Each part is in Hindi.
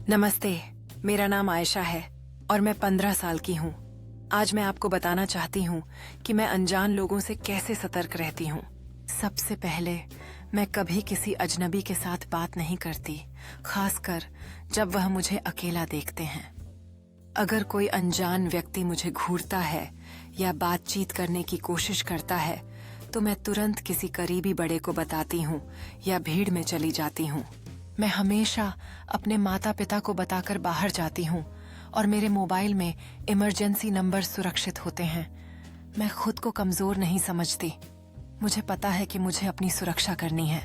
नमस्ते, मेरा नाम आयशा है और मैं 15 साल की हूँ। आज मैं आपको बताना चाहती हूँ कि मैं अनजान लोगों से कैसे सतर्क रहती हूँ। सबसे पहले मैं कभी किसी अजनबी के साथ बात नहीं करती, खासकर जब वह मुझे अकेला देखते हैं। अगर कोई अनजान व्यक्ति मुझे घूरता है या बातचीत करने की कोशिश करता है, तो मैं तुरंत किसी करीबी बड़े को बताती हूँ या भीड़ में चली जाती हूँ। मैं हमेशा अपने माता पिता को बताकर बाहर जाती हूँ और मेरे मोबाइल में इमरजेंसी नंबर सुरक्षित होते हैं। मैं खुद को कमजोर नहीं समझती। मुझे पता है कि मुझे अपनी सुरक्षा करनी है।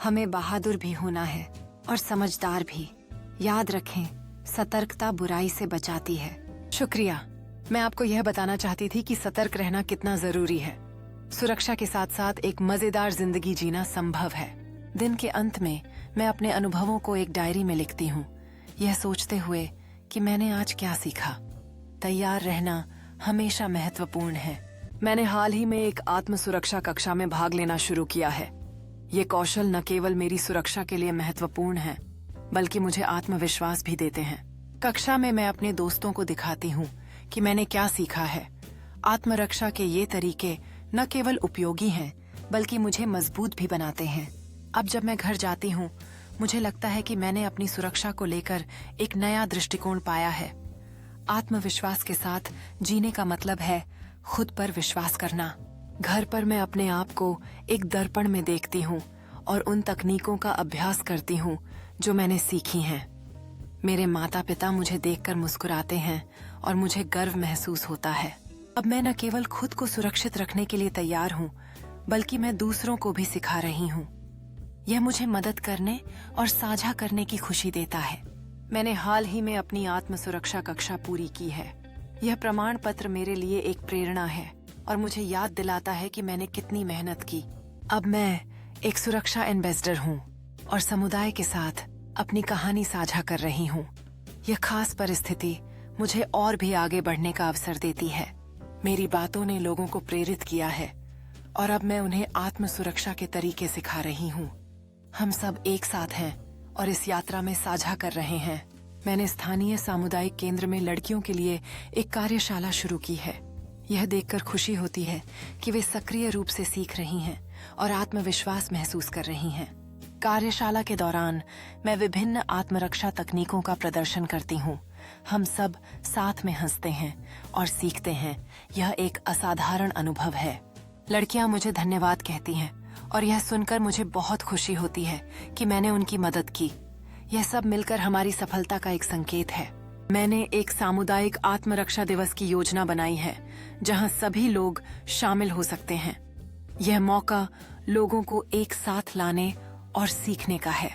हमें बहादुर भी होना है और समझदार भी। याद रखें, सतर्कता बुराई से बचाती है। शुक्रिया। मैं आपको यह बताना चाहती थी कि सतर्क रहना कितना जरूरी है। सुरक्षा के साथ साथ एक मजेदार जिंदगी जीना संभव है। दिन के अंत में मैं अपने अनुभवों को एक डायरी में लिखती हूँ, यह सोचते हुए कि मैंने आज क्या सीखा। तैयार रहना हमेशा महत्वपूर्ण है। मैंने हाल ही में एक आत्म सुरक्षा कक्षा में भाग लेना शुरू किया है। ये कौशल न केवल मेरी सुरक्षा के लिए महत्वपूर्ण है, बल्कि मुझे आत्मविश्वास भी देते हैं। कक्षा में मैं अपने दोस्तों को दिखाती हूँ कि मैंने क्या सीखा है। आत्मरक्षा के ये तरीके न केवल उपयोगी हैं, बल्कि मुझे मजबूत भी बनाते हैं। अब जब मैं घर जाती हूँ, मुझे लगता है कि मैंने अपनी सुरक्षा को लेकर एक नया दृष्टिकोण पाया है। आत्मविश्वास के साथ जीने का मतलब है खुद पर विश्वास करना। घर पर मैं अपने आप को एक दर्पण में देखती हूँ और उन तकनीकों का अभ्यास करती हूँ जो मैंने सीखी हैं। मेरे माता पिता मुझे देखकर मुस्कुराते हैं और मुझे गर्व महसूस होता है। अब मैं न केवल खुद को सुरक्षित रखने के लिए तैयार हूँ, बल्कि मैं दूसरों को भी सिखा रही हूँ। यह मुझे मदद करने और साझा करने की खुशी देता है। मैंने हाल ही में अपनी आत्म सुरक्षा कक्षा पूरी की है। यह प्रमाण पत्र मेरे लिए एक प्रेरणा है और मुझे याद दिलाता है कि मैंने कितनी मेहनत की। अब मैं एक सुरक्षा एम्बेसडर हूँ और समुदाय के साथ अपनी कहानी साझा कर रही हूँ। यह खास परिस्थिति मुझे और भी आगे बढ़ने का अवसर देती है। मेरी बातों ने लोगों को प्रेरित किया है और अब मैं उन्हें आत्म सुरक्षा के तरीके सिखा रही हूँ। हम सब एक साथ हैं और इस यात्रा में साझा कर रहे हैं। मैंने स्थानीय सामुदायिक केंद्र में लड़कियों के लिए एक कार्यशाला शुरू की है। यह देखकर खुशी होती है कि वे सक्रिय रूप से सीख रही हैं और आत्मविश्वास महसूस कर रही हैं। कार्यशाला के दौरान मैं विभिन्न आत्मरक्षा तकनीकों का प्रदर्शन करती हूँ। हम सब साथ में हंसते हैं और सीखते हैं। यह एक असाधारण अनुभव है। लड़कियां मुझे धन्यवाद कहती हैं और यह सुनकर मुझे बहुत खुशी होती है कि मैंने उनकी मदद की। यह सब मिलकर हमारी सफलता का एक संकेत है। मैंने एक सामुदायिक आत्मरक्षा दिवस की योजना बनाई है, जहां सभी लोग शामिल हो सकते हैं। यह मौका लोगों को एक साथ लाने और सीखने का है।